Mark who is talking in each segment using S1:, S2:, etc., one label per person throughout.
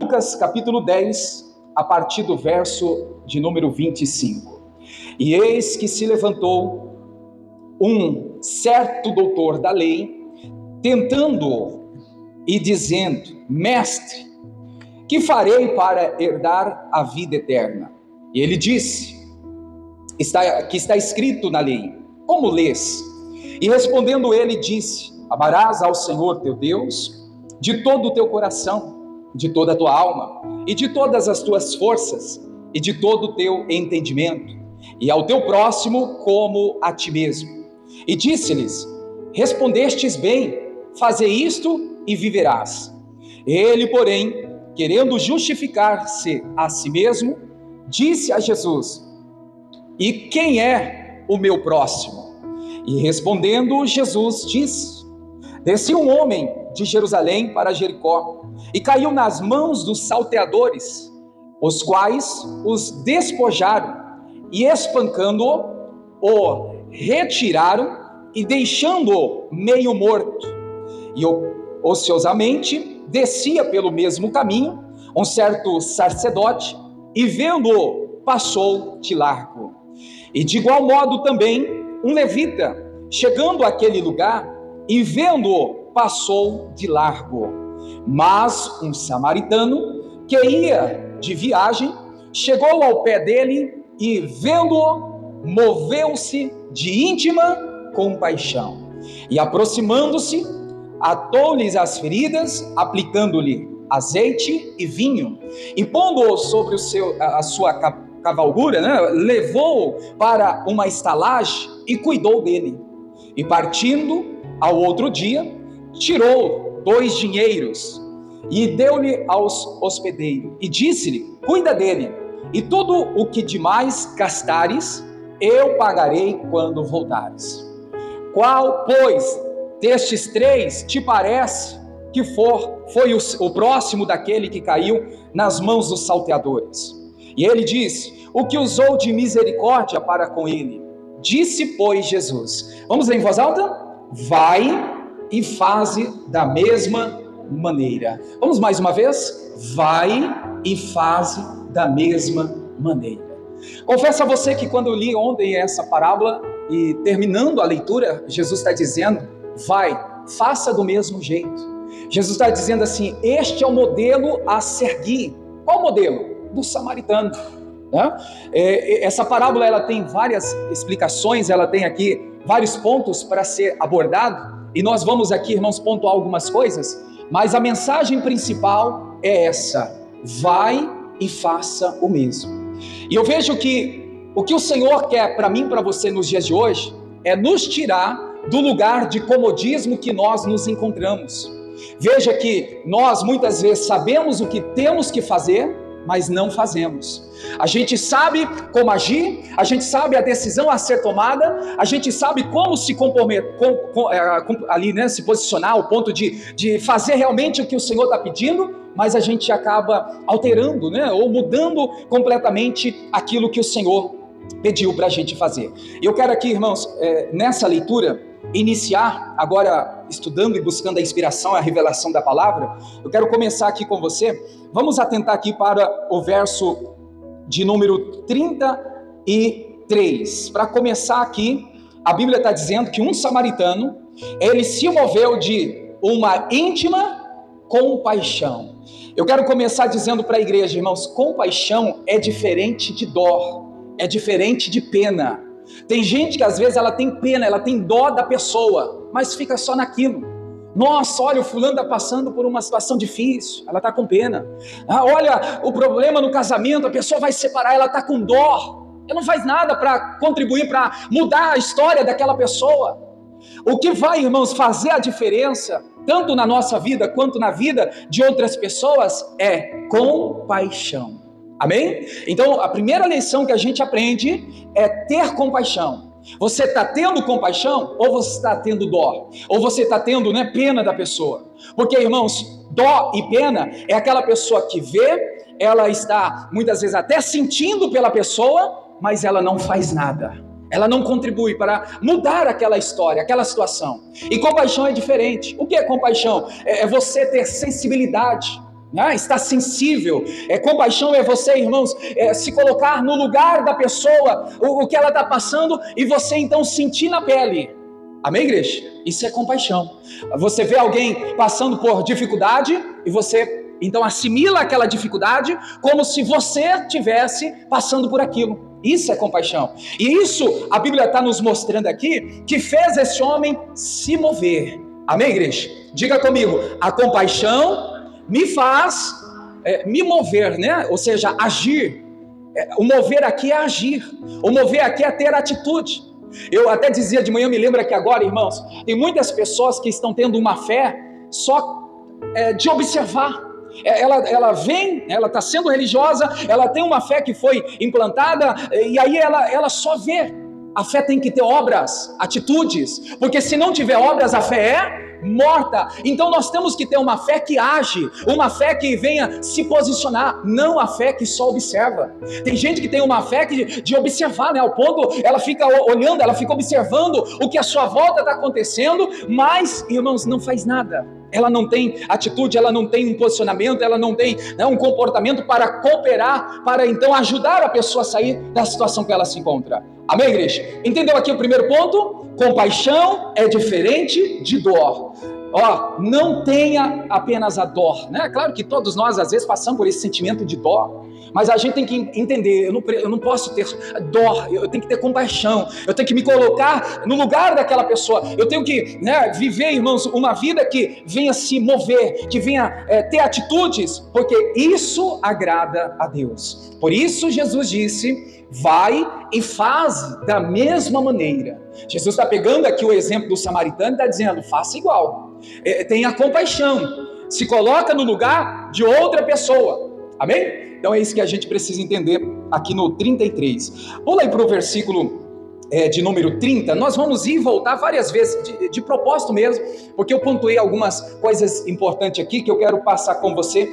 S1: Lucas capítulo 10, a partir do verso de número 25. E eis que se levantou um certo doutor da lei, tentando-o e dizendo: Mestre, que farei para herdar a vida eterna? E ele disse, que está escrito na lei, como lês? E respondendo ele disse: Amarás ao Senhor teu Deus de todo o teu coração, de toda a tua alma, e de todas as tuas forças, e de todo o teu entendimento, e ao teu próximo como a ti mesmo. E disse-lhes: Respondestes bem, faze isto e viverás. Ele, porém, querendo justificar-se a si mesmo, disse a Jesus: E quem é o meu próximo? E respondendo, Jesus disse: Descia um homem de Jerusalém para Jericó, e caiu nas mãos dos salteadores, os quais os despojaram, e espancando-o, o retiraram, e deixando-o meio morto. E ociosamente descia pelo mesmo caminho um certo sacerdote, e vendo-o, passou de largo. E de igual modo também um levita, chegando àquele lugar, e vendo-o, passou de largo. Mas um samaritano, que ia de viagem, chegou ao pé dele, e vendo-o, moveu-se de íntima compaixão. E aproximando-se, atou-lhes as feridas, aplicando-lhe azeite e vinho, e pondo-o sobre a sua cavalgura, levou-o para uma estalagem e cuidou dele. E partindo ao outro dia, tirou 2 dinheiros e deu-lhe aos hospedeiros, e disse-lhe: Cuida dele, e tudo o que demais gastares, eu pagarei quando voltares. Qual, pois, destes 3 te parece que foi o próximo daquele que caiu nas mãos dos salteadores? E ele disse: O que usou de misericórdia para com ele. Disse, pois, Jesus. Vamos ler em voz alta? Vai e faze da mesma maneira. Vamos mais uma vez? Vai e faze da mesma maneira. Confesso a você que quando eu li ontem essa parábola, e terminando a leitura, Jesus está dizendo: vai, faça do mesmo jeito. Jesus está dizendo assim: este é o modelo a seguir. Qual modelo? Do samaritano. Essa parábola ela tem várias explicações, ela tem aqui vários pontos para ser abordado, e nós vamos aqui, irmãos, pontuar algumas coisas, mas a mensagem principal é essa: vai e faça o mesmo. E eu vejo que o que o Senhor quer para mim e para você nos dias de hoje é nos tirar do lugar de comodismo que nós nos encontramos. Veja que nós muitas vezes sabemos o que temos que fazer, mas não fazemos. A gente sabe como agir, a gente sabe a decisão a ser tomada, a gente sabe como se comprometer, se posicionar ao ponto de fazer realmente o que o Senhor está pedindo, mas a gente acaba alterando, ou mudando completamente aquilo que o Senhor pediu para a gente fazer. E eu quero aqui, irmãos, nessa leitura, iniciar agora estudando e buscando a inspiração, a revelação da palavra. Eu quero começar aqui com você. Vamos atentar aqui para o verso de número 33. Para começar aqui, a Bíblia está dizendo que um samaritano, ele se moveu de uma íntima compaixão. Eu quero começar dizendo para a igreja, irmãos, compaixão é diferente de dó, é diferente de pena. Tem gente que às vezes ela tem pena, ela tem dó da pessoa, mas fica só naquilo. Nossa, olha, o fulano está passando por uma situação difícil, ela está com pena. Olha, o problema no casamento, a pessoa vai se separar, ela está com dó. Ela não faz nada para contribuir, para mudar a história daquela pessoa. O que vai, irmãos, fazer a diferença, tanto na nossa vida quanto na vida de outras pessoas, é compaixão. Amém? Então, a primeira lição que a gente aprende é ter compaixão. Você está tendo compaixão ou você está tendo dó? Ou você está tendo pena da pessoa? Porque, irmãos, Dó e pena é aquela pessoa que vê, ela está muitas vezes até sentindo pela pessoa, mas ela não faz nada. Ela não contribui para mudar aquela história, aquela situação. E compaixão é diferente. O que é compaixão? É você ter sensibilidade, né? Estar sensível. Compaixão é você, irmãos, se colocar no lugar da pessoa, o que ela está passando, e você então sentir na pele. Amém, igreja? Isso é compaixão. Você vê alguém passando por dificuldade e você então assimila aquela dificuldade como se você estivesse passando por aquilo. Isso é compaixão. E isso a Bíblia está nos mostrando aqui, que fez esse homem se mover. Amém, igreja? Diga comigo, a compaixão me faz me mover, né? Ou seja, agir. O mover aqui é agir. O mover aqui é ter atitude. Eu até dizia de manhã, me lembro aqui agora, irmãos, tem muitas pessoas que estão tendo uma fé só de observar. Ela vem, ela está sendo religiosa, ela tem uma fé que foi implantada, e aí ela só vê. A fé tem que ter obras, atitudes, porque se não tiver obras, a fé é morta. Então nós temos que ter uma fé que age, uma fé que venha se posicionar, não a fé que só observa. Tem gente que tem uma fé de observar, né? Ao ponto, ela fica olhando, ela fica observando o que à sua volta está acontecendo, mas, irmãos, não faz nada. Ela não tem atitude, ela não tem um posicionamento, ela não tem um comportamento para cooperar, para então ajudar a pessoa a sair da situação que ela se encontra. Amém, igreja? Entendeu aqui o primeiro ponto? Compaixão é diferente de dor. Não tenha apenas a dor, né? Claro que todos nós às vezes passamos por esse sentimento de dor, mas a gente tem que entender, eu não posso ter dor, eu tenho que ter compaixão, eu tenho que me colocar no lugar daquela pessoa, eu tenho que viver, irmãos, uma vida que venha se mover, que venha ter atitudes, porque isso agrada a Deus. Por isso Jesus disse, vai e faz da mesma maneira. Jesus está pegando aqui o exemplo do samaritano e está dizendo, faça igual, tenha compaixão, se coloca no lugar de outra pessoa. Amém? Então é isso que a gente precisa entender aqui no 33. Pula aí para o versículo de número 30, nós vamos ir e voltar várias vezes, de propósito mesmo, porque eu pontuei algumas coisas importantes aqui que eu quero passar com você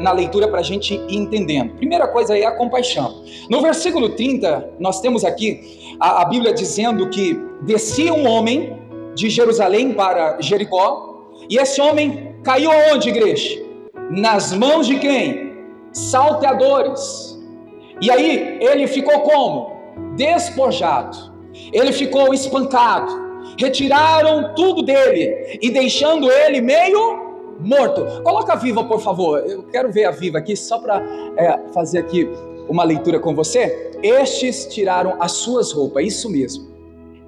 S1: na leitura para a gente ir entendendo. Primeira coisa é a compaixão. No versículo 30, nós temos aqui a Bíblia dizendo que descia um homem de Jerusalém para Jericó, e esse homem caiu aonde, igreja? Nas mãos de quem? Salteadores. E aí ele ficou como? Despojado. Ele ficou espancado. Retiraram tudo dele e deixando ele meio morto. Coloca a Viva, por favor. Eu quero ver a Viva aqui só para fazer aqui uma leitura com você. Estes tiraram as suas roupas, isso mesmo.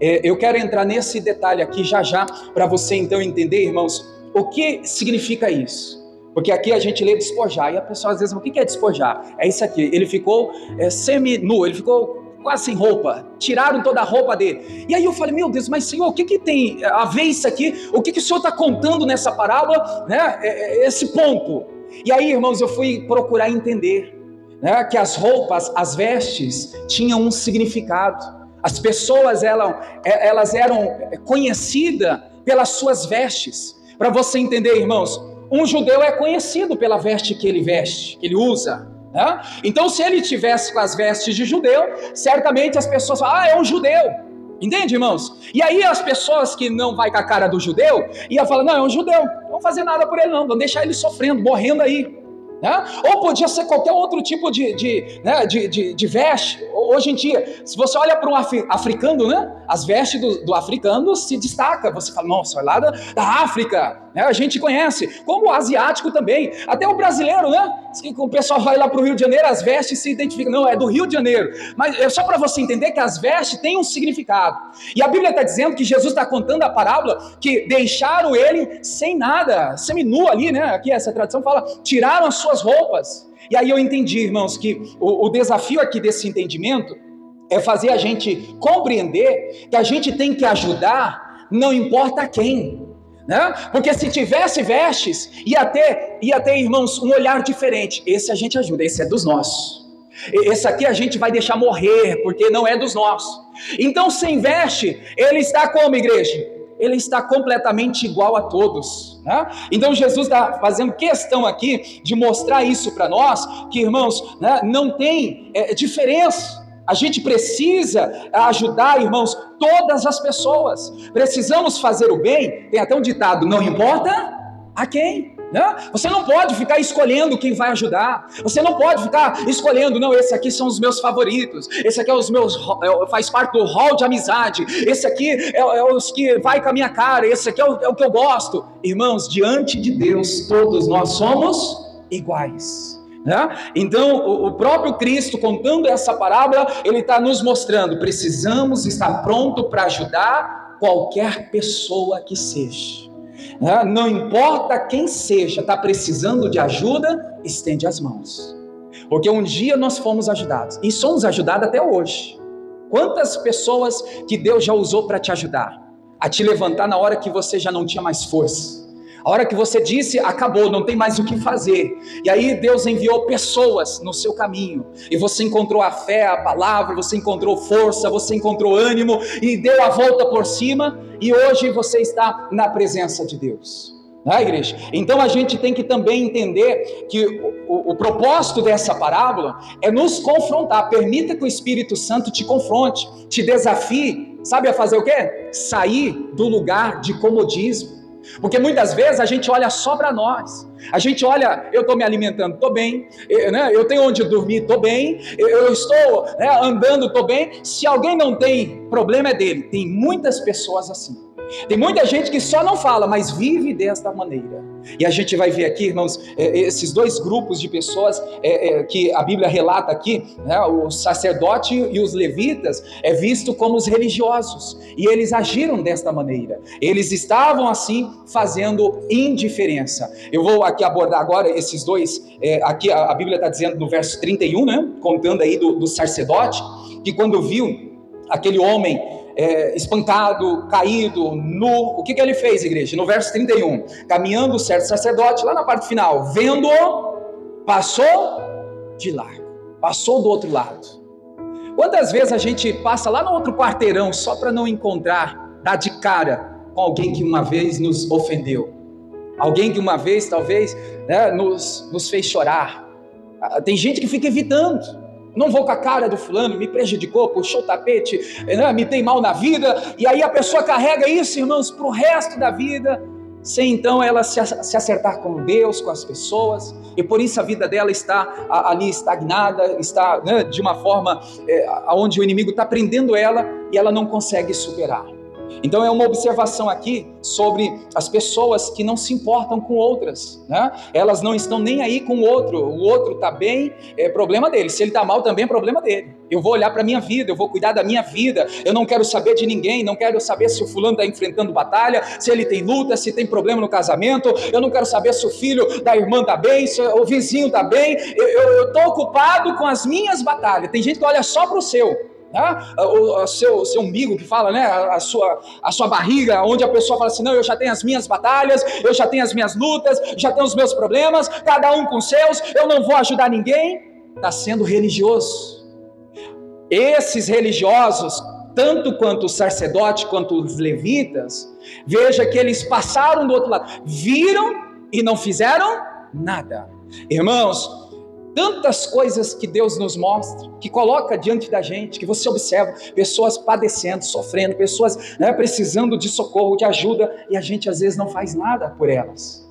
S1: Eu quero entrar nesse detalhe aqui já para você então entender, irmãos, o que significa isso. Porque aqui a gente lê despojar, e a pessoa às vezes fala, o que é despojar? É isso aqui, ele ficou semi-nu, ele ficou quase sem roupa, tiraram toda a roupa dele. E aí eu falei, meu Deus, mas Senhor, o que tem a ver isso aqui? O que o Senhor está contando nessa parábola, né? Esse ponto. E aí, irmãos, eu fui procurar entender, né, que as roupas, as vestes, tinham um significado. As pessoas, elas eram conhecidas pelas suas vestes. Para você entender, irmãos, um judeu é conhecido pela veste que ele veste, que ele usa, né? Então se ele tivesse com as vestes de judeu, certamente as pessoas falam, é um judeu, entende, irmãos? E aí as pessoas que não vai com a cara do judeu, ia falar, não, é um judeu, não vão fazer nada por ele não, vão deixar ele sofrendo, morrendo aí, né? Ou podia ser qualquer outro tipo de veste. Hoje em dia, se você olha para um africano, né? As vestes do africano se destacam. Você fala, nossa, é lá da África, né? A gente conhece, como o asiático também, até o brasileiro, né? O pessoal vai lá para o Rio de Janeiro, as vestes se identificam, não, é do Rio de Janeiro, mas é só para você entender que as vestes têm um significado, e a Bíblia está dizendo que Jesus está contando a parábola, que deixaram ele sem nada, semi-nu ali, né? Aqui essa tradução fala, tiraram as suas roupas, e aí eu entendi, irmãos, que o desafio aqui desse entendimento é fazer a gente compreender que a gente tem que ajudar, não importa quem, né? Porque se tivesse vestes, ia ter, irmãos, um olhar diferente. Esse a gente ajuda, esse é dos nossos. Esse aqui a gente vai deixar morrer, porque não é dos nossos. Então sem veste, ele está como, igreja? ele está completamente igual a todos, né? Então Jesus está fazendo questão aqui de mostrar isso para nós, que irmãos, né, não tem diferença. A gente precisa ajudar, irmãos, todas as pessoas. Precisamos fazer o bem. Tem até um ditado: não importa a quem. Você não pode ficar escolhendo quem vai ajudar. Você não pode ficar escolhendo, não, esse aqui são os meus favoritos, esse aqui é os meus, faz parte do hall de amizade, esse aqui é os que vai com a minha cara, esse aqui é o que eu gosto. Irmãos, diante de Deus todos nós somos iguais. Então o próprio Cristo, contando essa parábola, ele está nos mostrando: precisamos estar pronto para ajudar qualquer pessoa que seja. Não importa quem seja, está precisando de ajuda, estende as mãos, porque um dia nós fomos ajudados, e somos ajudados até hoje. Quantas pessoas que Deus já usou para te ajudar, a te levantar na hora que você já não tinha mais força, a hora que você disse, acabou, não tem mais o que fazer, e aí Deus enviou pessoas no seu caminho, e você encontrou a fé, a palavra, você encontrou força, você encontrou ânimo, e deu a volta por cima, e hoje você está na presença de Deus, igreja? Então a gente tem que também entender que o propósito dessa parábola é nos confrontar. Permita que o Espírito Santo te confronte, te desafie, sabe a fazer o quê? Sair do lugar de comodismo. Porque muitas vezes a gente olha só para nós, a gente olha, eu estou me alimentando, estou bem, eu tenho onde dormir, estou bem, eu estou andando, estou bem. Se alguém não tem, problema é dele. Tem muitas pessoas assim. Tem muita gente que só não fala, mas vive desta maneira. E a gente vai ver aqui, irmãos, esses dois grupos de pessoas que a Bíblia relata aqui, o sacerdote e os levitas, é visto como os religiosos, e eles agiram desta maneira. Eles estavam assim fazendo indiferença. Eu vou aqui abordar agora esses dois. Aqui a Bíblia está dizendo no verso 31, contando aí do sacerdote, que quando viu aquele homem espancado, caído, nu, o que ele fez, igreja? No verso 31, caminhando o certo sacerdote, lá na parte final, vendo-o, passou de largo, passou do outro lado. Quantas vezes a gente passa lá no outro quarteirão só para não encontrar, dar de cara com alguém que uma vez nos ofendeu, alguém que uma vez talvez nos fez chorar? Tem gente que fica evitando. Não vou com a cara do fulano, me prejudicou, puxou o tapete, me tem mal na vida, e aí a pessoa carrega isso, irmãos, para o resto da vida, sem então ela se acertar com Deus, com as pessoas, e por isso a vida dela está ali estagnada, está de uma forma onde o inimigo está prendendo ela, e ela não consegue superar. Então é uma observação aqui sobre as pessoas que não se importam com outras, elas não estão nem aí com o outro está bem, é problema dele, se ele está mal também é problema dele. Eu vou olhar para a minha vida, eu vou cuidar da minha vida, eu não quero saber de ninguém, não quero saber se o fulano está enfrentando batalha, se ele tem luta, se tem problema no casamento, eu não quero saber se o filho da irmã está bem, se o vizinho está bem, eu estou ocupado com as minhas batalhas. Tem gente que olha só para o seu, o seu umbigo, que fala, a sua barriga, onde a pessoa fala assim: não, eu já tenho as minhas batalhas, eu já tenho as minhas lutas, já tenho os meus problemas, cada um com seus, eu não vou ajudar ninguém. Está sendo religioso. Esses religiosos, tanto quanto o sacerdote quanto os levitas, veja que eles passaram do outro lado, viram e não fizeram nada. Irmãos, tantas coisas que Deus nos mostra, que coloca diante da gente, que você observa, pessoas padecendo, sofrendo, pessoas precisando de socorro, de ajuda, e a gente às vezes não faz nada por elas.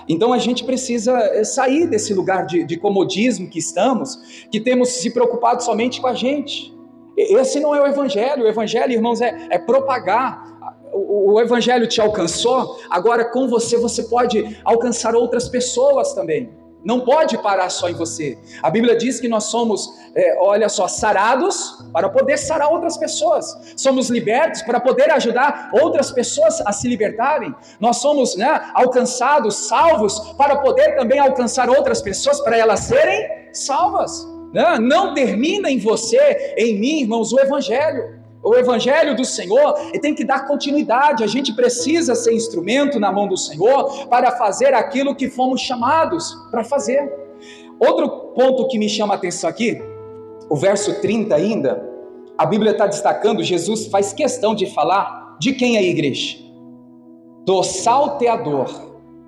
S1: Então a gente precisa sair desse lugar de comodismo que estamos, que temos se preocupado somente com a gente. Esse não é o Evangelho. O Evangelho, irmãos, é propagar. O Evangelho te alcançou, agora com você pode alcançar outras pessoas também. Não pode parar só em você. A Bíblia diz que nós somos, sarados para poder sarar outras pessoas. Somos libertos para poder ajudar outras pessoas a se libertarem. Nós somos alcançados, salvos, para poder também alcançar outras pessoas, para elas serem salvas. Não termina em você, em mim, irmãos, o Evangelho. O Evangelho do Senhor tem que dar continuidade. A gente precisa ser instrumento na mão do Senhor para fazer aquilo que fomos chamados para fazer. Outro ponto que me chama a atenção aqui, o verso 30 ainda, a Bíblia está destacando, Jesus faz questão de falar de quem aí, igreja? Do salteador.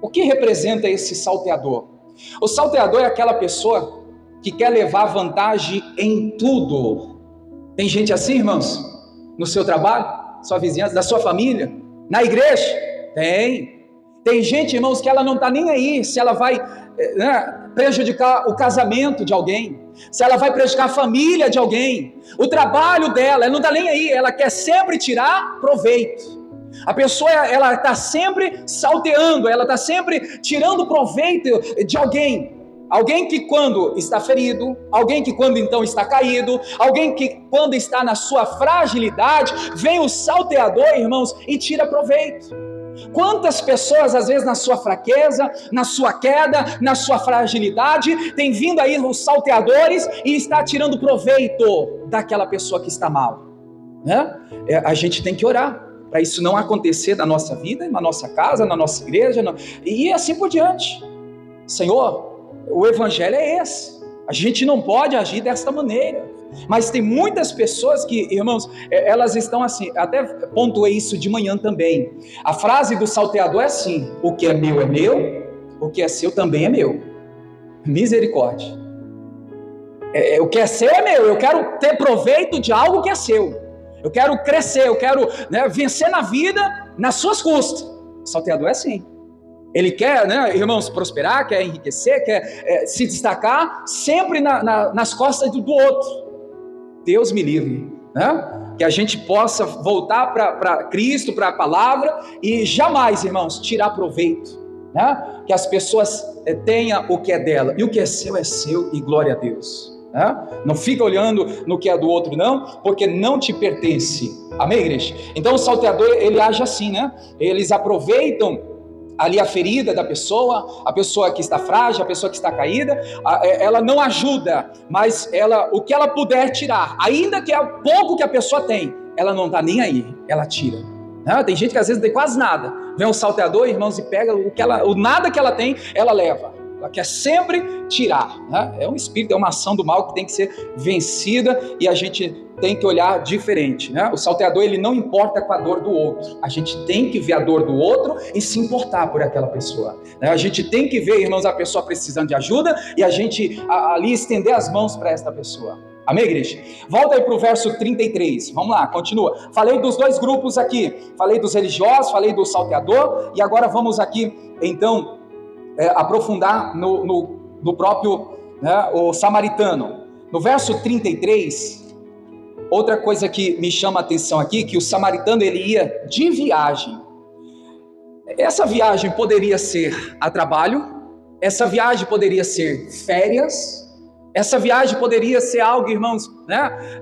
S1: O que representa esse salteador? O salteador é aquela pessoa que quer levar vantagem em tudo. Tem gente assim, irmãos? No seu trabalho, sua vizinhança, da sua família, na igreja? Tem gente, irmãos, que ela não está nem aí se ela vai prejudicar o casamento de alguém, se ela vai prejudicar a família de alguém, o trabalho dela, ela não está nem aí, ela quer sempre tirar proveito. A pessoa, ela está sempre salteando, ela está sempre tirando proveito de alguém. Alguém que quando está ferido, alguém que quando então está caído, alguém que quando está na sua fragilidade, vem o salteador, irmãos, e tira proveito. Quantas pessoas, às vezes, na sua fraqueza, na sua queda, na sua fragilidade, tem vindo aí os salteadores e está tirando proveito daquela pessoa que está mal, né? A gente tem que orar para isso não acontecer na nossa vida, na nossa casa, na nossa igreja, e assim por diante. Senhor, o evangelho é esse. A gente não pode agir desta maneira. Mas tem muitas pessoas que, irmãos, elas estão assim, até pontuei isso de manhã também. A frase do salteador é assim: o que é meu, o que é seu também é meu. Misericórdia. O que é seu é meu, eu quero ter proveito de algo que é seu. Eu quero crescer, eu quero vencer na vida nas suas custas. O salteador é assim. Ele quer, irmãos, prosperar, quer enriquecer, quer se destacar, sempre nas costas do outro. Deus me livre, que a gente possa voltar para Cristo, para a palavra, e jamais, irmãos, tirar proveito, que as pessoas tenham o que é dela, e o que é seu, e glória a Deus. Não fica olhando no que é do outro não, porque não te pertence. Amém, igreja? Então o salteador, ele age assim, eles aproveitam ali a ferida da pessoa, a pessoa que está frágil, a pessoa que está caída, ela não ajuda, mas o que ela puder tirar, ainda que é pouco que a pessoa tem, ela não está nem aí, ela tira. Tem gente que às vezes não tem quase nada, vem um salteador, irmãos, e pega o nada que ela tem, ela leva. Ela quer sempre tirar, É um espírito, é uma ação do mal que tem que ser vencida, e a gente tem que olhar diferente, O salteador, ele não importa com a dor do outro. A gente tem que ver a dor do outro e se importar por aquela pessoa, A gente tem que ver, irmãos, a pessoa precisando de ajuda, e a gente ali estender as mãos para esta pessoa. Amém, igreja? Volta aí para o verso 33, vamos lá, continua. Falei dos dois grupos aqui, falei dos religiosos, falei do salteador, e agora vamos aqui, então, aprofundar no próprio o samaritano. No verso 33, outra coisa que me chama a atenção aqui, que o samaritano, ele ia de viagem. Essa viagem poderia ser a trabalho, essa viagem poderia ser férias, essa viagem poderia ser algo, irmãos,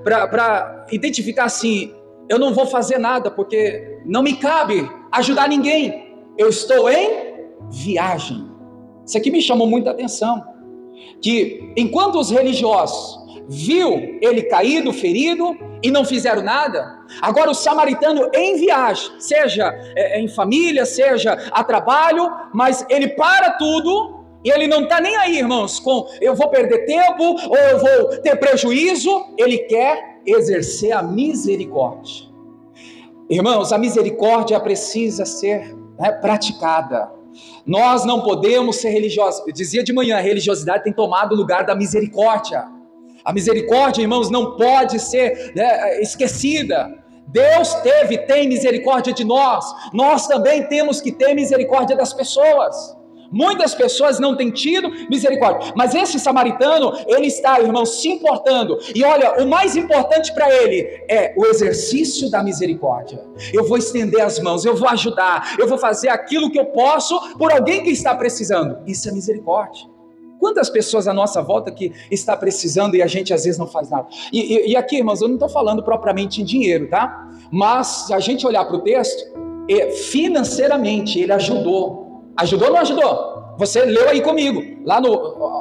S1: para identificar assim: eu não vou fazer nada porque não me cabe ajudar ninguém, eu estou em viagem. Isso aqui me chamou muita atenção, que enquanto os religiosos viu ele caído, ferido, e não fizeram nada, agora o samaritano em viagem, seja em família, seja a trabalho, mas ele para tudo, e ele não está nem aí, irmãos, com eu vou perder tempo, ou eu vou ter prejuízo, ele quer exercer a misericórdia. Irmãos, a misericórdia precisa ser praticada. Nós não podemos ser religiosos. Eu dizia de manhã, a religiosidade tem tomado o lugar da misericórdia. A misericórdia, irmãos, não pode ser esquecida. Deus tem misericórdia de nós. Nós também temos que ter misericórdia das pessoas. Muitas pessoas não têm tido misericórdia, mas esse samaritano, ele está, irmãos, se importando, e olha, o mais importante para ele é o exercício da misericórdia. Eu vou estender as mãos, eu vou ajudar, eu vou fazer aquilo que eu posso por alguém que está precisando. Isso é misericórdia. Quantas pessoas à nossa volta que está precisando e a gente às vezes não faz nada? E aqui, irmãos, eu não estou falando propriamente em dinheiro, tá? Mas se a gente olhar para o texto, financeiramente ele ajudou. Ajudou ou não ajudou? Você leu aí comigo,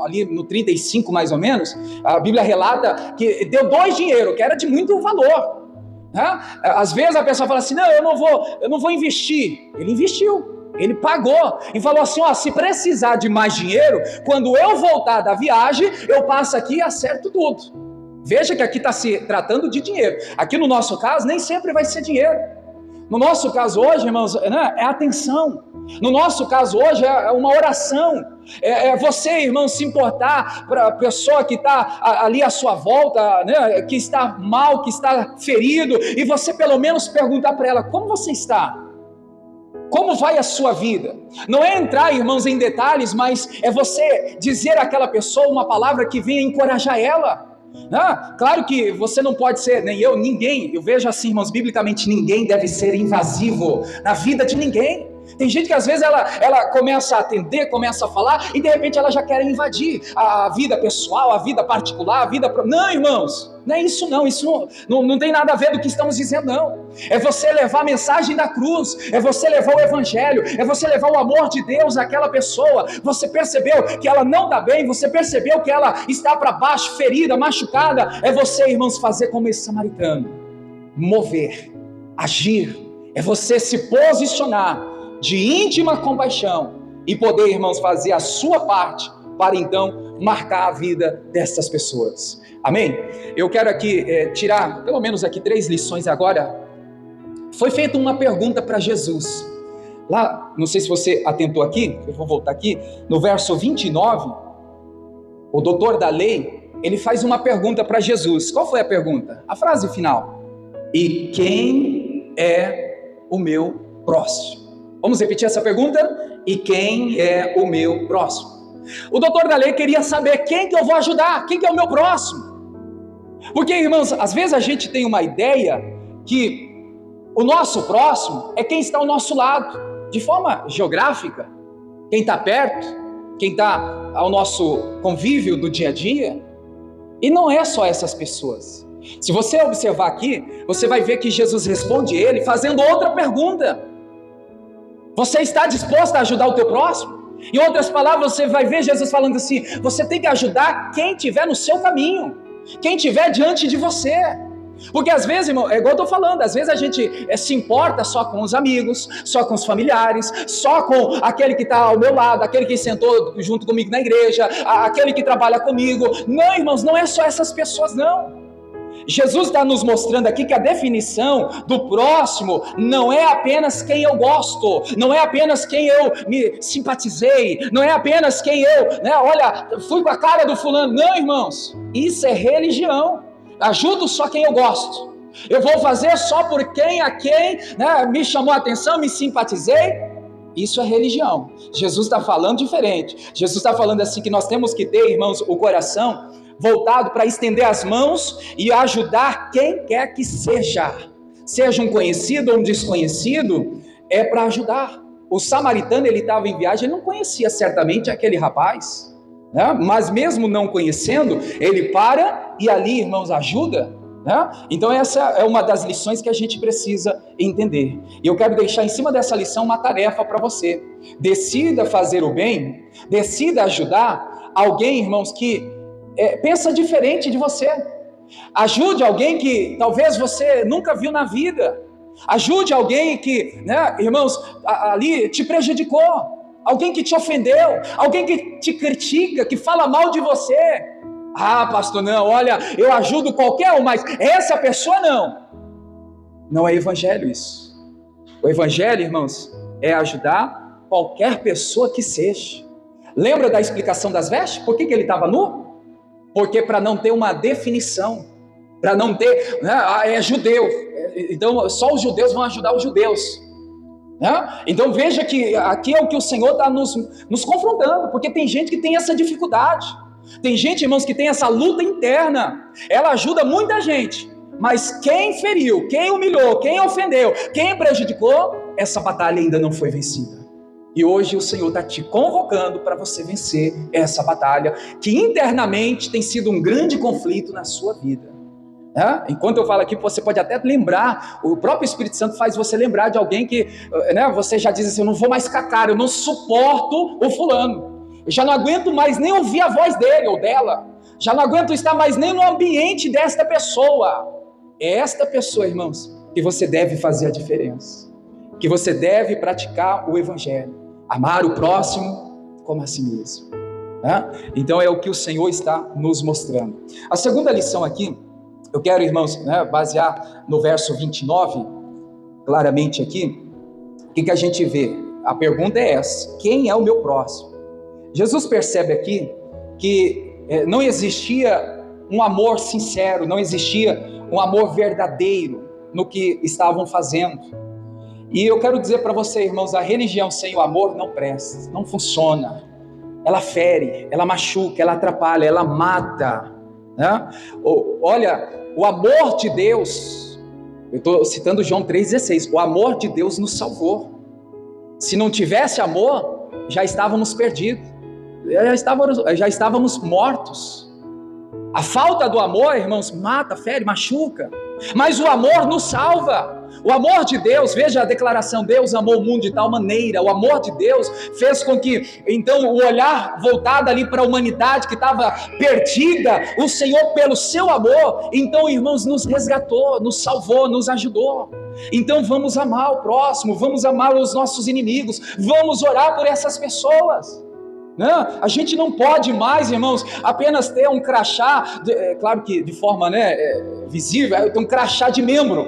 S1: ali no 35 mais ou menos, a Bíblia relata que deu 2 dinheiro, que era de muito valor. Às vezes a pessoa fala assim: não, eu não vou investir. Ele investiu, ele pagou, e falou assim: se precisar de mais dinheiro, quando eu voltar da viagem, eu passo aqui e acerto tudo. Veja que aqui está se tratando de dinheiro. Aqui no nosso caso, nem sempre vai ser dinheiro. No nosso caso hoje, irmãos, né, é atenção. No nosso caso hoje é uma oração. É você, irmão, se importar para a pessoa que está ali à sua volta, né, que está mal, que está ferido, e você pelo menos perguntar para ela: como você está? Como vai a sua vida? Não é entrar, irmãos, em detalhes, mas é você dizer àquela pessoa uma palavra que venha encorajar ela. Claro que você não pode ser, nem eu, ninguém, eu vejo assim, irmãos, biblicamente, ninguém deve ser invasivo na vida de ninguém. Tem gente que às vezes ela começa a atender, começa a falar, e de repente ela já quer invadir a vida pessoal, a vida particular, a vida... Não, irmãos, não é isso não, isso não tem nada a ver do que estamos dizendo, não. É você levar a mensagem da cruz, é você levar o evangelho, é você levar o amor de Deus àquela pessoa. Você percebeu que ela não está bem, você percebeu que ela está para baixo, ferida, machucada, é você, irmãos, fazer como esse samaritano, mover, agir, é você se posicionar de íntima compaixão e poder, irmãos, fazer a sua parte para então marcar a vida dessas pessoas. Amém? Eu quero aqui tirar pelo menos aqui 3 lições agora. Foi feita uma pergunta para Jesus. Lá, não sei se você atentou aqui, eu vou voltar aqui, no verso 29, o doutor da lei, ele faz uma pergunta para Jesus. Qual foi a pergunta? A frase final: e quem é o meu próximo? Vamos repetir essa pergunta? E quem é o meu próximo? O doutor da lei queria saber quem que eu vou ajudar, quem que é o meu próximo. Porque, irmãos, às vezes a gente tem uma ideia que o nosso próximo é quem está ao nosso lado, de forma geográfica, quem está perto, quem está ao nosso convívio do dia a dia. E não é só essas pessoas. Se você observar aqui, você vai ver que Jesus responde ele fazendo outra pergunta: você está disposto a ajudar o teu próximo? Em outras palavras, você vai ver Jesus falando assim: você tem que ajudar quem estiver no seu caminho, quem estiver diante de você. Porque às vezes, irmão, é igual eu estou falando, às vezes a gente se importa só com os amigos, só com os familiares, só com aquele que está ao meu lado, aquele que sentou junto comigo na igreja, aquele que trabalha comigo. Não, irmãos, não é só essas pessoas, não. Jesus está nos mostrando aqui que a definição do próximo não é apenas quem eu gosto, não é apenas quem eu me simpatizei, não é apenas quem eu, olha, fui com a cara do fulano. Não, irmãos, isso é religião. Ajudo só quem eu gosto, eu vou fazer só por quem me chamou a atenção, me simpatizei. Isso é religião. Jesus está falando diferente. Jesus está falando assim que nós temos que ter, irmãos, o coração voltado para estender as mãos e ajudar quem quer que seja um conhecido ou um desconhecido, é para ajudar. O samaritano, ele estava em viagem, ele não conhecia certamente aquele rapaz, mas mesmo não conhecendo, ele para e ali, irmãos, ajuda. Então essa é uma das lições que a gente precisa entender, e eu quero deixar em cima dessa lição uma tarefa para você. Decida fazer o bem, decida ajudar alguém, irmãos, que pensa diferente de você. Ajude alguém que talvez você nunca viu na vida. Ajude alguém que, irmãos, ali te prejudicou, alguém que te ofendeu, alguém que te critica, que fala mal de você. Ah, pastor, não, olha, eu ajudo qualquer um, mas essa pessoa não é evangelho isso. O evangelho, irmãos, é ajudar qualquer pessoa que seja. Lembra da explicação das vestes? Por que ele estava nu? Porque para não ter uma definição, para não ter, é judeu, então só os judeus vão ajudar os judeus. Então veja que aqui é o que o Senhor está nos confrontando, porque tem gente que tem essa dificuldade, tem gente, irmãos, que tem essa luta interna. Ela ajuda muita gente, mas quem feriu, quem humilhou, quem ofendeu, quem prejudicou, essa batalha ainda não foi vencida. E hoje o Senhor está te convocando para você vencer essa batalha, que internamente tem sido um grande conflito na sua vida. Enquanto eu falo aqui, você pode até lembrar, o próprio Espírito Santo faz você lembrar de alguém que você já diz assim: eu não vou mais com a cara, eu não suporto o fulano, eu já não aguento mais nem ouvir a voz dele ou dela, já não aguento estar mais nem no ambiente desta pessoa. É esta pessoa, irmãos, que você deve fazer a diferença, que você deve praticar o evangelho, amar o próximo como a si mesmo. Então é o que o Senhor está nos mostrando. A segunda lição aqui, eu quero, irmãos, basear no verso 29, claramente aqui, o que a gente vê? A pergunta é essa: quem é o meu próximo? Jesus percebe aqui que não existia um amor sincero, não existia um amor verdadeiro no que estavam fazendo. E eu quero dizer para você, irmãos, a religião sem o amor não presta, não funciona. Ela fere, ela machuca, ela atrapalha, ela mata, né? Olha, o amor de Deus, eu estou citando João 3,16, o amor de Deus nos salvou. Se não tivesse amor, já estávamos perdidos, já estávamos mortos. A falta do amor, irmãos, mata, fere, machuca, mas o amor nos salva. O amor de Deus, veja a declaração: Deus amou o mundo de tal maneira. O amor de Deus fez com que, então, o olhar voltado ali para a humanidade que estava perdida, o Senhor, pelo seu amor, então, irmãos, nos resgatou, nos salvou, nos ajudou. Então vamos amar o próximo, vamos amar os nossos inimigos, vamos orar por essas pessoas. Não, a gente não pode mais, irmãos, apenas ter um crachá, claro que de forma visível, eu tenho um crachá de membro,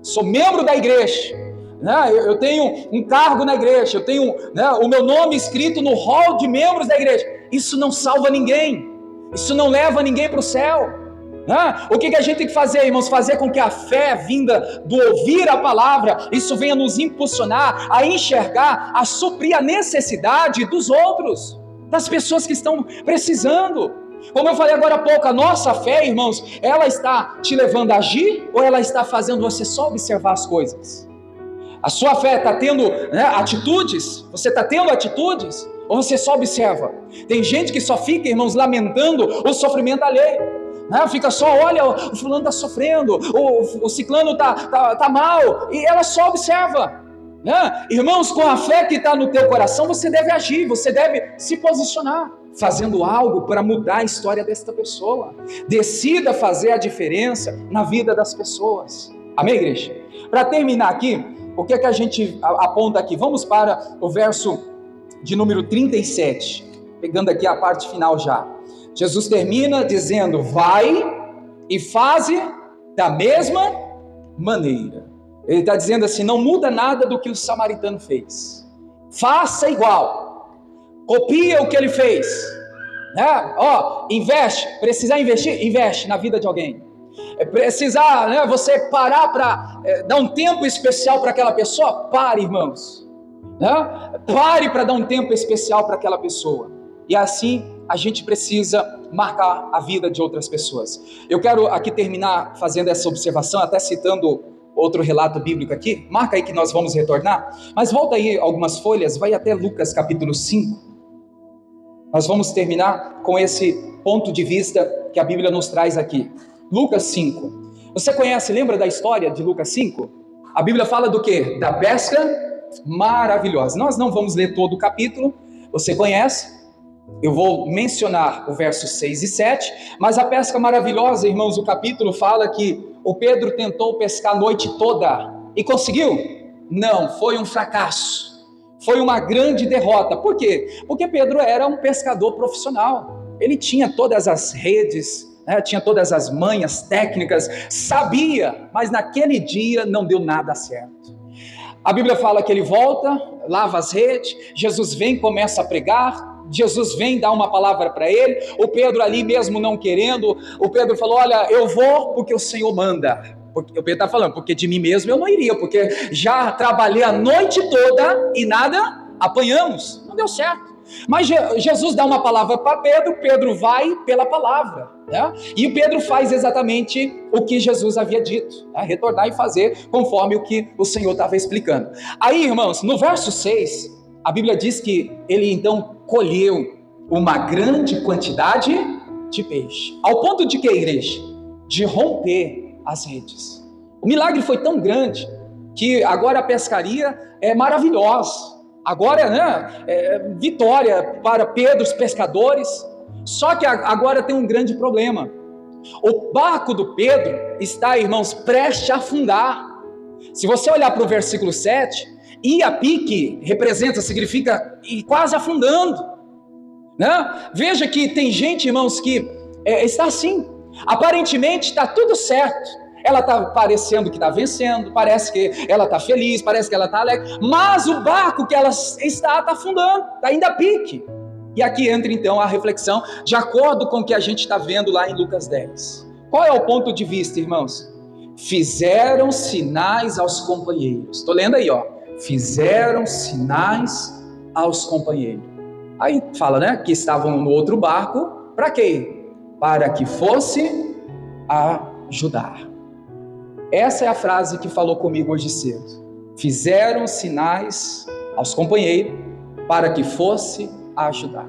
S1: sou membro da igreja, né? Eu tenho um cargo na igreja, eu tenho, né, o meu nome escrito no hall de membros da igreja. Isso não salva ninguém, isso não leva ninguém para o céu. O que a gente tem que fazer, irmãos? Fazer com que a fé vinda do ouvir a palavra, isso venha nos impulsionar a enxergar, a suprir a necessidade dos outros, das pessoas que estão precisando. Como eu falei agora há pouco, a nossa fé, irmãos, ela está te levando a agir, ou ela está fazendo você só observar as coisas? A sua fé está tendo, né, atitudes? Você está tendo atitudes? Ou você só observa? Tem gente que só fica, irmãos, lamentando o sofrimento alheio. Fica só, olha, o fulano está sofrendo, o ciclano está mal, e ela só observa. Irmãos, com a fé que está no teu coração, você deve agir, você deve se posicionar, fazendo algo para mudar a história desta pessoa. Decida fazer a diferença na vida das pessoas. Amém, igreja? Para terminar aqui, o que a gente aponta aqui? Vamos para o verso de número 37, pegando aqui a parte final já. Jesus termina dizendo: vai e faze da mesma maneira. Ele está dizendo assim: não muda nada do que o samaritano fez, faça igual, copia o que ele fez, investe, precisar investir, investe na vida de alguém. Precisar, você parar para dar um tempo especial para aquela pessoa, pare, irmãos, pare para dar um tempo especial para aquela pessoa. E assim a gente precisa marcar a vida de outras pessoas. Eu quero aqui terminar fazendo essa observação, até citando outro relato bíblico aqui. Marca aí que nós vamos retornar, mas volta aí algumas folhas, vai até Lucas capítulo 5. Nós vamos terminar com esse ponto de vista que a Bíblia nos traz aqui. Lucas 5. Você conhece, lembra da história de Lucas 5? A Bíblia fala do quê? Da pesca maravilhosa. Nós não vamos ler todo o capítulo, você conhece. Eu vou mencionar o verso 6 e 7, mas a pesca maravilhosa, irmãos, o capítulo fala que o Pedro tentou pescar a noite toda e conseguiu? Não, foi um fracasso, foi uma grande derrota. Por quê? Porque Pedro era um pescador profissional, ele tinha todas as redes, tinha todas as manhas técnicas, sabia, mas naquele dia não deu nada certo. A Bíblia fala que ele volta, lava as redes, Jesus vem, começa a pregar, Jesus vem dar uma palavra para ele, o Pedro ali mesmo não querendo, o Pedro falou: olha, eu vou porque o Senhor manda. Porque, o Pedro está falando, porque de mim mesmo eu não iria, porque já trabalhei a noite toda e nada apanhamos, não deu certo. Mas Jesus dá uma palavra para Pedro, Pedro vai pela palavra, e o Pedro faz exatamente o que Jesus havia dito, retornar e fazer conforme o que o Senhor estava explicando. Aí, irmãos, no verso 6, a Bíblia diz que ele então colheu uma grande quantidade de peixe, ao ponto de que, igreja? De romper as redes. O milagre foi tão grande que agora a pescaria é maravilhosa. Agora, vitória para Pedro, os pescadores. Só que agora tem um grande problema. O barco do Pedro está, irmãos, prestes a afundar. Se você olhar para o versículo 7, ir a pique significa ir quase afundando. Veja que tem gente, irmãos, que está assim. Aparentemente está tudo certo. ela está parecendo que está vencendo, parece que ela está feliz, parece que ela está alegre, mas o barco que ela está afundando, está ainda a pique. E aqui entra então a reflexão, de acordo com o que a gente está vendo lá em Lucas 10. Qual é o ponto de vista, irmãos? Fizeram sinais aos companheiros. Estou lendo aí, ó. Fizeram sinais aos companheiros. Aí fala, né, que estavam no outro barco, para quê? Para que fosse ajudar. Essa é a frase que falou comigo hoje cedo. Fizeram sinais aos companheiros para que fosse ajudar.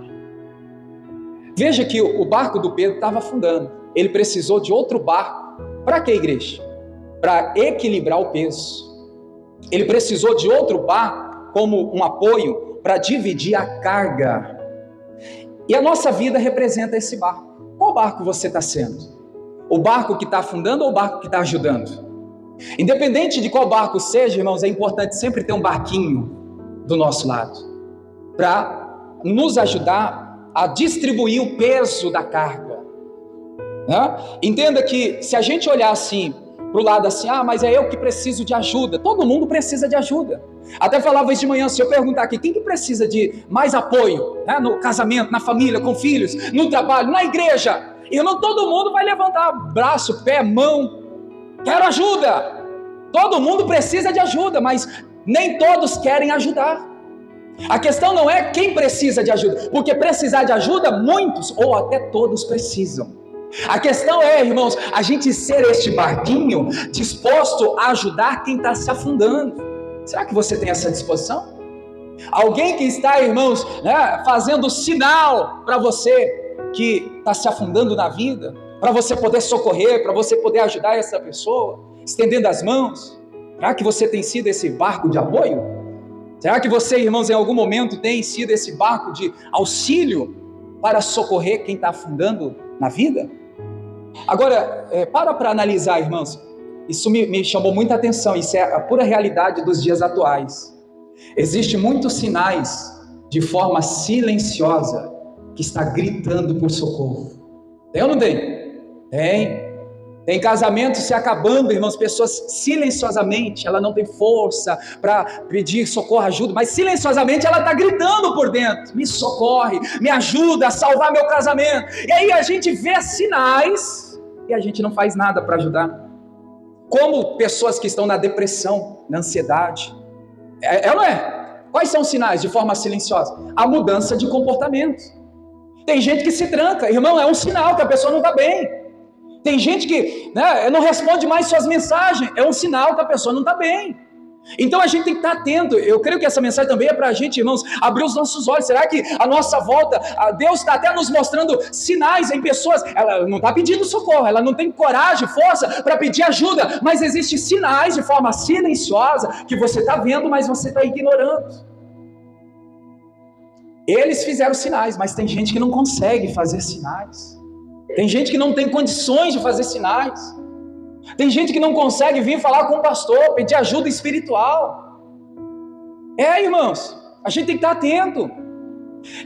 S1: Veja que o barco do Pedro estava afundando. Ele precisou de outro barco. Para que, igreja? Para equilibrar o peso. Ele precisou de outro barco como um apoio para dividir a carga. E a nossa vida representa esse barco. Qual barco você está sendo? O barco que está afundando ou o barco que está ajudando? Independente de qual barco seja, irmãos, é importante sempre ter um barquinho do nosso lado, para nos ajudar a distribuir o peso da carga. Entenda que se a gente olhar assim, para o lado assim, mas é eu que preciso de ajuda. Todo mundo precisa de ajuda. Até falava isso de manhã, se eu perguntar aqui, quem que precisa de mais apoio? No casamento, na família, com filhos, no trabalho, na igreja. Irmão, todo mundo vai levantar braço, pé, mão. Quero ajuda. Todo mundo precisa de ajuda, mas nem todos querem ajudar. A questão não é quem precisa de ajuda, porque precisar de ajuda, muitos ou até todos precisam. A questão é, irmãos, a gente ser este barquinho disposto a ajudar quem está se afundando. Será que você tem essa disposição? Alguém que está, irmãos, fazendo sinal para você que está se afundando na vida, para você poder socorrer, para você poder ajudar essa pessoa, estendendo as mãos. Será que você tem sido esse barco de apoio? Será que você, irmãos, em algum momento tem sido esse barco de auxílio para socorrer quem está afundando na vida? Agora, para analisar, irmãos, isso me chamou muita atenção, isso é a pura realidade dos dias atuais. Existem muitos sinais de forma silenciosa que está gritando por socorro. Tem ou não tem? Tem casamento se acabando, irmãos, pessoas silenciosamente, ela não tem força para pedir socorro, ajuda, mas silenciosamente ela está gritando por dentro, me socorre, me ajuda a salvar meu casamento. E aí a gente vê sinais e a gente não faz nada para ajudar. Como pessoas que estão na depressão, na ansiedade. É ou não é? Quais são os sinais de forma silenciosa? A mudança de comportamento. Tem gente que se tranca, irmão, é um sinal que a pessoa não está bem. Tem gente que não responde mais suas mensagens, é um sinal que a pessoa não está bem. Então a gente tem que estar atento. Eu creio que essa mensagem também é para a gente, irmãos, abrir os nossos olhos. Será que a nossa volta, Deus está até nos mostrando sinais em pessoas? Ela não está pedindo socorro, ela não tem coragem, força para pedir ajuda, mas existem sinais de forma silenciosa que você está vendo, mas você está ignorando. Eles fizeram sinais, mas tem gente que não consegue fazer sinais. Tem gente que não tem condições de fazer sinais. Tem gente que não consegue vir falar com o pastor, pedir ajuda espiritual. Irmãos, a gente tem que estar atento.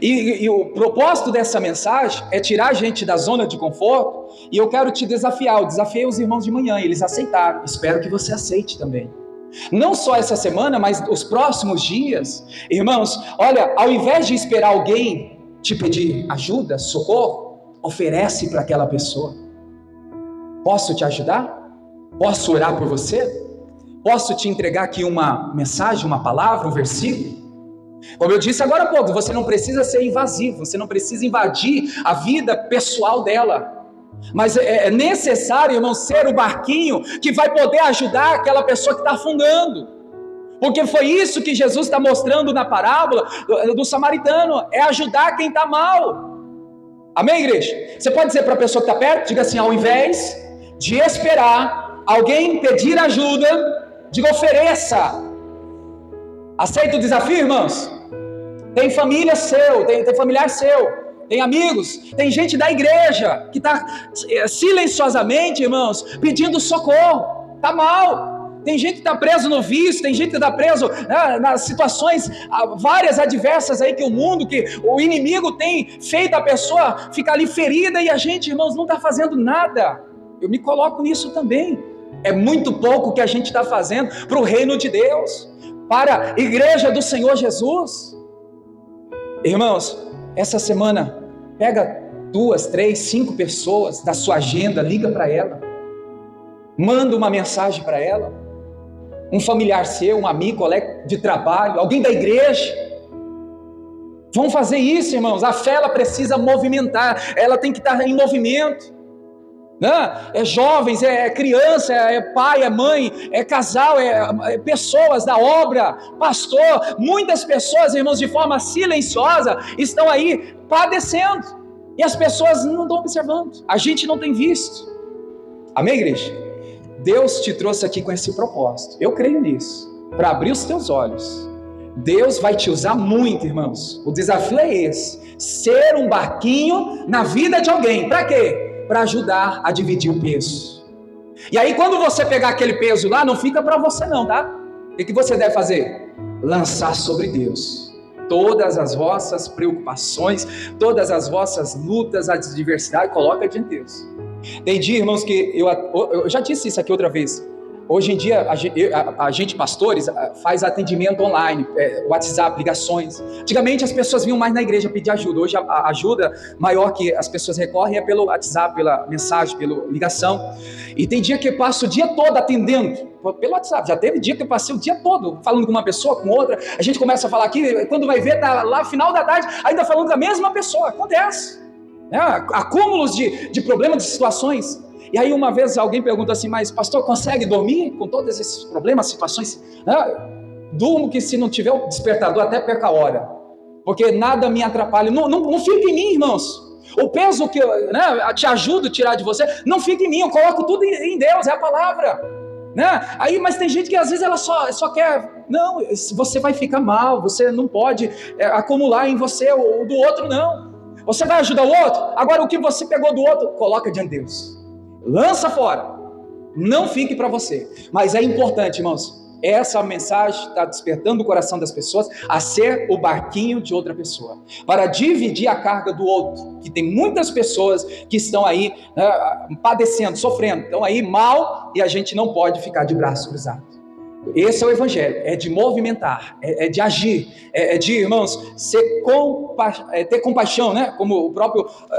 S1: E o propósito dessa mensagem é tirar a gente da zona de conforto. E eu quero te desafiar. Eu desafiei os irmãos de manhã, eles aceitaram. Espero que você aceite também. Não só essa semana, mas os próximos dias. Irmãos, olha, ao invés de esperar alguém te pedir ajuda, socorro, oferece para aquela pessoa. Posso te ajudar? Posso orar por você? Posso te entregar aqui uma mensagem, uma palavra, um versículo? Como eu disse agora há pouco, você não precisa ser invasivo, você não precisa invadir a vida pessoal dela. Mas é necessário, irmão, ser o barquinho que vai poder ajudar aquela pessoa que está afundando. Porque foi isso que Jesus está mostrando na parábola do samaritano, é ajudar quem está mal. Amém, igreja? Você pode dizer para a pessoa que está perto, diga assim, ao invés de esperar alguém pedir ajuda, diga ofereça. Aceita o desafio, irmãos? Tem família seu, tem familiar seu, tem amigos, tem gente da igreja que está silenciosamente, irmãos, pedindo socorro, está mal. Tem gente que está preso no vício, tem gente que está preso nas situações várias adversas aí que o mundo, que o inimigo tem feito a pessoa ficar ali ferida e a gente, irmãos, não está fazendo nada. Eu me coloco nisso também. É muito pouco que a gente está fazendo para o reino de Deus, para a igreja do Senhor Jesus. Irmãos, essa semana, pega 2, 3, 5 pessoas da sua agenda, liga para ela, manda uma mensagem para ela, um familiar seu, um amigo, colega de trabalho, alguém da igreja. Vamos fazer isso, irmãos. A fé, ela precisa movimentar, ela tem que estar em movimento. É jovens, é criança, é pai, é mãe, é casal, é pessoas da obra, pastor. Muitas pessoas, irmãos, de forma silenciosa estão aí padecendo, e as pessoas não estão observando, a gente não tem visto. Amém, igreja? Deus te trouxe aqui com esse propósito, eu creio nisso, para abrir os teus olhos. Deus vai te usar muito, irmãos. O desafio é esse: ser um barquinho na vida de alguém. Para quê? Para ajudar a dividir o peso. E aí, quando você pegar aquele peso lá, não fica para você não, tá? O que você deve fazer? Lançar sobre Deus todas as vossas preocupações, todas as vossas lutas, a adversidade, coloca diante de Deus. Tem dia, irmãos, que eu já disse isso aqui outra vez. Hoje em dia, a gente, pastores, faz atendimento online, WhatsApp, ligações. Antigamente as pessoas vinham mais na igreja pedir ajuda. Hoje a ajuda maior que as pessoas recorrem é pelo WhatsApp, pela mensagem, pela ligação. E tem dia que eu passo o dia todo atendendo pelo WhatsApp. Já teve dia que eu passei o dia todo falando com uma pessoa, com outra. A gente começa a falar aqui, quando vai ver, tá lá no final da tarde, ainda falando com a mesma pessoa. Acontece. Acúmulos de problemas, de situações. E aí uma vez alguém pergunta assim: mas pastor, consegue dormir com todos esses problemas, situações? Durmo que se não tiver o despertador até perca a hora, porque nada me atrapalha. Não fica em mim, irmãos. O peso que te ajudo a tirar de você, não fica em mim, eu coloco tudo em Deus, é a palavra. Aí, mas tem gente que às vezes ela só quer, não, você vai ficar mal, você não pode acumular em você o do outro, não. Você vai ajudar o outro, agora o que você pegou do outro, coloca diante de Deus. Lança fora, não fique para você. Mas é importante, irmãos, essa mensagem está despertando o coração das pessoas a ser o barquinho de outra pessoa, para dividir a carga do outro, que tem muitas pessoas que estão aí padecendo, sofrendo, estão aí mal, e a gente não pode ficar de braço cruzado. Esse é o evangelho, é de movimentar, é de agir, é de, irmãos, ter compaixão, como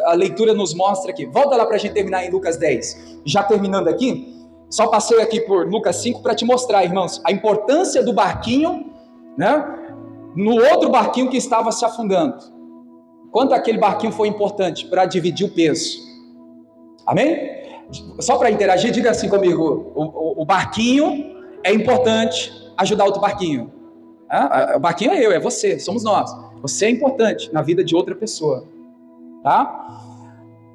S1: a leitura nos mostra aqui. Volta lá para a gente terminar em Lucas 10. Já terminando aqui, só passei aqui por Lucas 5 para te mostrar, irmãos, a importância do barquinho, no outro barquinho que estava se afundando. Quanto aquele barquinho foi importante para dividir o peso. Amém? Só para interagir, diga assim comigo: o barquinho é importante ajudar outro barquinho. O barquinho é eu, é você, somos nós. Você é importante na vida de outra pessoa. Tá?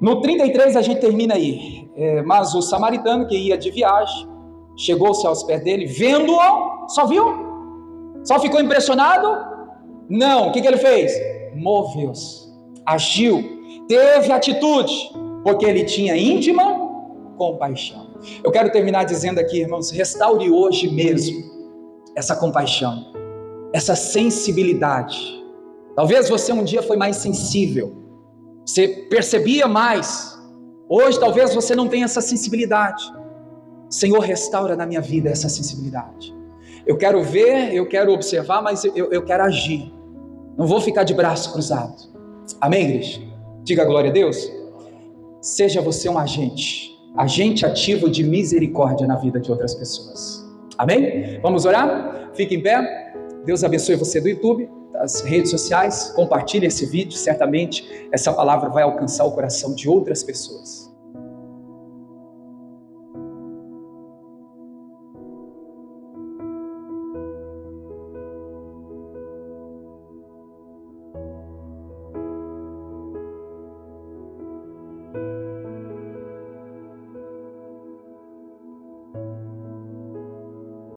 S1: No 33 a gente termina aí. Mas o samaritano que ia de viagem, chegou-se aos pés dele, vendo-o, só viu? Só ficou impressionado? Não, o que ele fez? Moveu-se, agiu, teve atitude, porque ele tinha íntima compaixão. Eu quero terminar dizendo aqui, irmãos, restaure hoje mesmo essa compaixão, essa sensibilidade. Talvez você um dia foi mais sensível, você percebia mais. Hoje talvez você não tenha essa sensibilidade. Senhor, restaura na minha vida essa sensibilidade. Eu quero ver, eu quero observar, mas eu quero agir. Não vou ficar de braço cruzado. Amém, igreja? Diga glória a Deus. Seja você um agente ativo de misericórdia na vida de outras pessoas. Amém? Vamos orar? Fique em pé. Deus abençoe você do YouTube, das redes sociais. Compartilhe esse vídeo, certamente essa palavra vai alcançar o coração de outras pessoas.